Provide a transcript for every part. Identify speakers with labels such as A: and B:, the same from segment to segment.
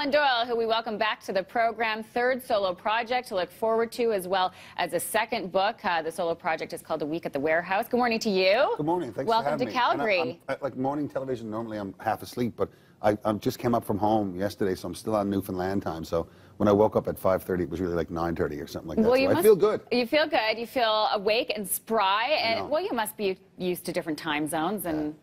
A: Alan Doyle, who we welcome back to the program. Third solo project to look forward to, as well as a second book. The solo project is called A Week at the Warehouse. Good morning to you.
B: Good morning. Thanks
A: Welcome
B: for having
A: to
B: me.
A: Calgary.
B: Like morning television, normally I'm half asleep, but I just came up from home yesterday, so I'm still on Newfoundland time. So when I woke up at 5:30, it was really like 9:30 or something like that.
A: Well,
B: So I feel good.
A: You feel good. You feel awake and spry. And,
B: No.
A: well, you must be used to different time zones. And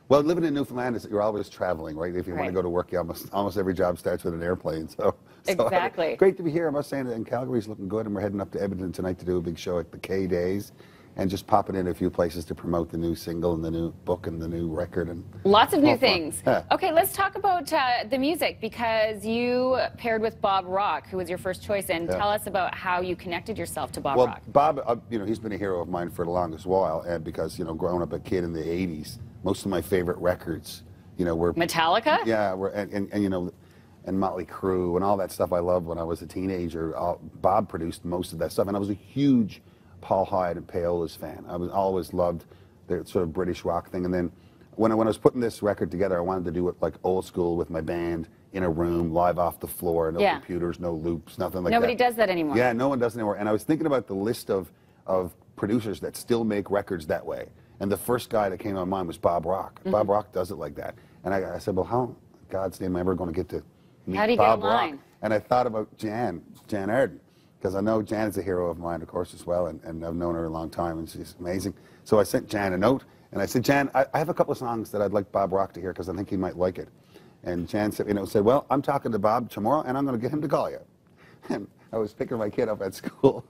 B: Well, living in Newfoundland is that you're always traveling, right? If you want to go to work, you almost every job starts with an airplane. So
A: Exactly.
B: Great to be here. I must say, and Calgary's looking good, and we're heading up to Edmonton tonight to do a big show at the K Days, and just popping in a few places to promote the new single and the new book and the new record and
A: lots of new things.
B: Yeah.
A: Okay, let's talk about the music, because you paired with Bob Rock, who was your first choice, and tell us about how you connected yourself to Bob Rock.
B: Bob, he's been a hero of mine for the longest while, and because growing up a kid in the '80s, most of my favorite records, were
A: Metallica.
B: Yeah, and Motley Crue and all that stuff I loved when I was a teenager. Bob produced most of that stuff, and I was a huge Paul Hyde and Paola's fan. I always loved their sort of British rock thing. And then when I was putting this record together, I wanted to do it like old school with my band in a room, live off the floor, no computers, no loops, nothing like that.
A: Nobody does that anymore.
B: Yeah, no one does anymore. And I was thinking about the list of producers that still make records that way. And the first guy that came to my mind was Bob Rock. Bob Rock does it like that. And I said, well, how in God's name am I ever going to get to meet Bob Rock? And I thought about Jan Arden, because I know Jan's a hero of mine, of course, as well, and I've known her a long time, and she's amazing. So I sent Jan a note, and I said, Jan, I have a couple of songs that I'd like Bob Rock to hear, because I think he might like it. And Jan said, well, I'm talking to Bob tomorrow, and I'm going to get him to call you. And I was picking my kid up at school,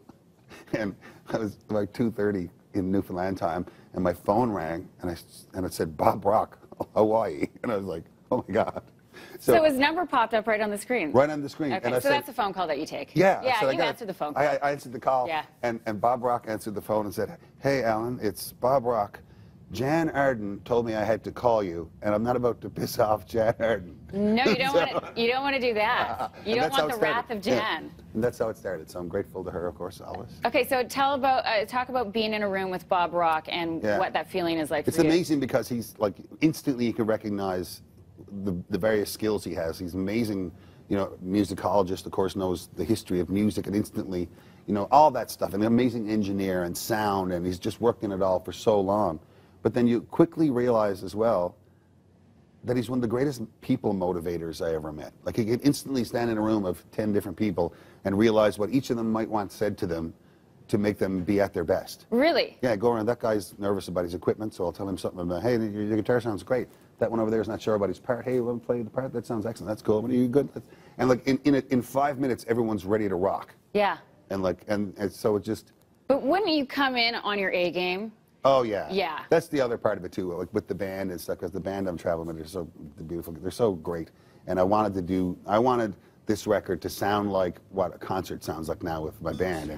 B: and I was like 2:30 in Newfoundland time, and my phone rang, and it said, Bob Rock, Hawaii. And I was like, oh my God.
A: So his number popped up right on the screen?
B: Right on the screen.
A: Okay,
B: and I
A: so
B: said,
A: that's a phone call that you take?
B: Yeah.
A: Yeah, you answered the phone call.
B: I answered the call, and Bob Rock answered the phone and said, hey, Alan, it's Bob Rock. Jan Arden told me I had to call you, and I'm not about to piss off Jan Arden.
A: No, you don't want to do that. You don't want the wrath of Jan.
B: Yeah. And that's how it started. So I'm grateful to her, of course, always.
A: Okay, so talk about being in a room with Bob Rock and what that feeling is like for you.
B: It's amazing, because he's like, instantly you can recognize the various skills he has. He's amazing, musicologist, of course, knows the history of music, and instantly, all that stuff, and an amazing engineer and sound, and he's just worked in it all for so long. But then you quickly realize as well that he's one of the greatest people motivators I ever met. Like, he could instantly stand in a room of 10 different people and realize what each of them might want said to them to make them be at their best.
A: Really?
B: Yeah, go around, that guy's nervous about his equipment, so I'll tell him something about, hey, your guitar sounds great. That one over there is not sure about his part. Hey, let me play the part. That sounds excellent. That's cool. Are you good? And like in 5 minutes, everyone's ready to rock.
A: Yeah.
B: And so it just.
A: But wouldn't you come in on your A game?
B: Oh yeah.
A: Yeah.
B: That's the other part of it too, like with the band and stuff, because the band I'm traveling with, they're so beautiful. They're so great, and I wanted this record to sound like what a concert sounds like now with my band.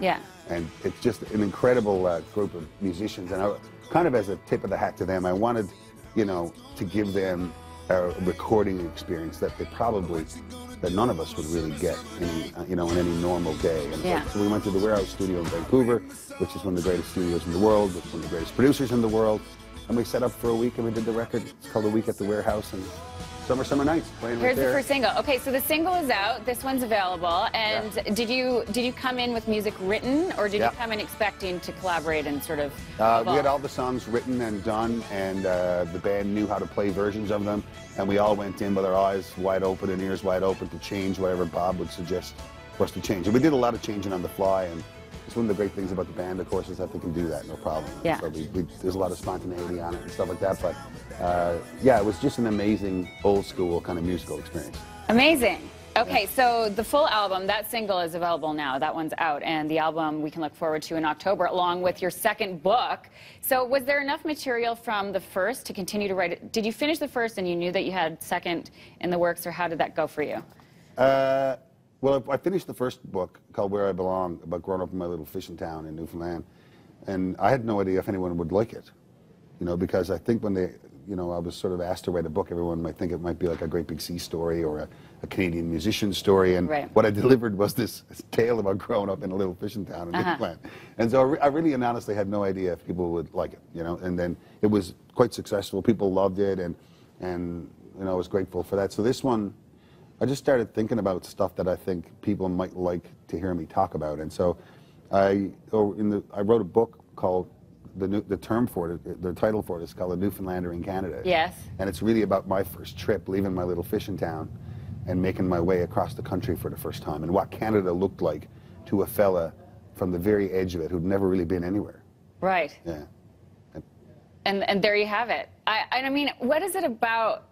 B: And it's just an incredible group of musicians, and kind of as a tip of the hat to them, I wanted, to give them a recording experience that that none of us would really get in any normal day. And so we went to the Warehouse Studio in Vancouver, which is one of the greatest studios in the world, with one of the greatest producers in the world. And we set up for a week, and we did the record. It's called A Week at the Warehouse, and Summer Nights, playing
A: Here's
B: right there.
A: the first single. Okay, so the single is out. This one's available. And did you come in with music written, or did you come in expecting to collaborate and sort of
B: we had all the songs written and done, and the band knew how to play versions of them, and we all went in with our eyes wide open and ears wide open to change whatever Bob would suggest for us to change. And we did a lot of changing on the fly, and it's one of the great things about the band, of course, is that they can do that, no problem.
A: Yeah.
B: So there's a lot of spontaneity on it and stuff like that, but yeah, it was just an amazing old school kind of musical experience.
A: Amazing. Okay, so the full album, that single is available now. That one's out, and the album we can look forward to in October, along with your second book. So was there enough material from the first to continue to write it? Did you finish the first and you knew that you had second in the works, or how did that go for you?
B: Well, I finished the first book called Where I Belong, about growing up in my little fishing town in Newfoundland, and I had no idea if anyone would like it, because I think when I was sort of asked to write a book, everyone might think it might be like a great big sea story or a Canadian musician story, and what I delivered was this tale about growing up in a little fishing town in Newfoundland. And so I really and honestly had no idea if people would like it, and then it was quite successful. People loved it, and I was grateful for that. So this one, I just started thinking about stuff that I think people might like to hear me talk about, and so I wrote a book called the term for it, the title for it is called A Newfoundlander in Canada.
A: Yes.
B: And it's really about my first trip, leaving my little fishing town and making my way across the country for the first time, and what Canada looked like to a fella from the very edge of it who'd never really been anywhere.
A: Right.
B: Yeah.
A: And there you have it. I mean, what is it about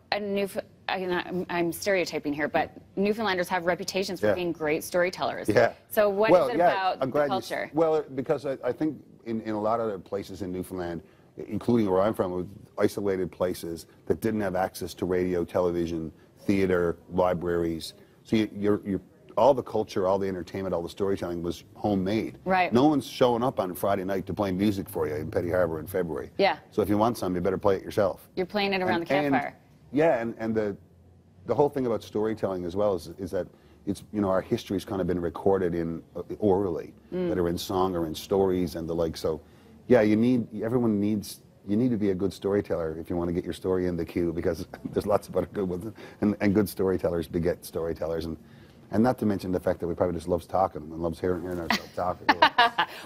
A: I'm stereotyping here, but Newfoundlanders have reputations for being great storytellers.
B: Yeah.
A: So what is it about
B: I'm
A: the
B: glad
A: culture?
B: Well, because I think in a lot of the places in Newfoundland, including where I'm from, isolated places that didn't have access to radio, television, theater, libraries. So you're all the culture, all the entertainment, all the storytelling was homemade.
A: Right.
B: No one's showing up on Friday night to play music for you in Petty Harbour in February.
A: Yeah.
B: So if you want some, you better play it yourself.
A: You're playing it around the campfire.
B: And the whole thing about storytelling as well is that it's, you know, our history's kind of been recorded in orally, whether in song or in stories and the like. So, yeah, you need to be a good storyteller if you want to get your story in the queue, because there's lots of other good ones, and good storytellers beget storytellers, and not to mention the fact that we probably just loves talking and loves hearing ourselves talk.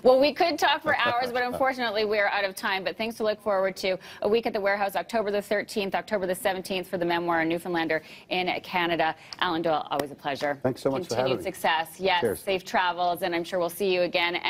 A: Well, we could talk for hours, but unfortunately we're out of time. But things to look forward to: a week at the Warehouse, October the 13th, October the 17th for the memoir, A Newfoundlander in Canada. Alan Doyle, always a pleasure.
B: Thanks so much for having me.
A: Continued success. Yes,
B: Cheers.
A: safe travels, and I'm sure we'll see you again. And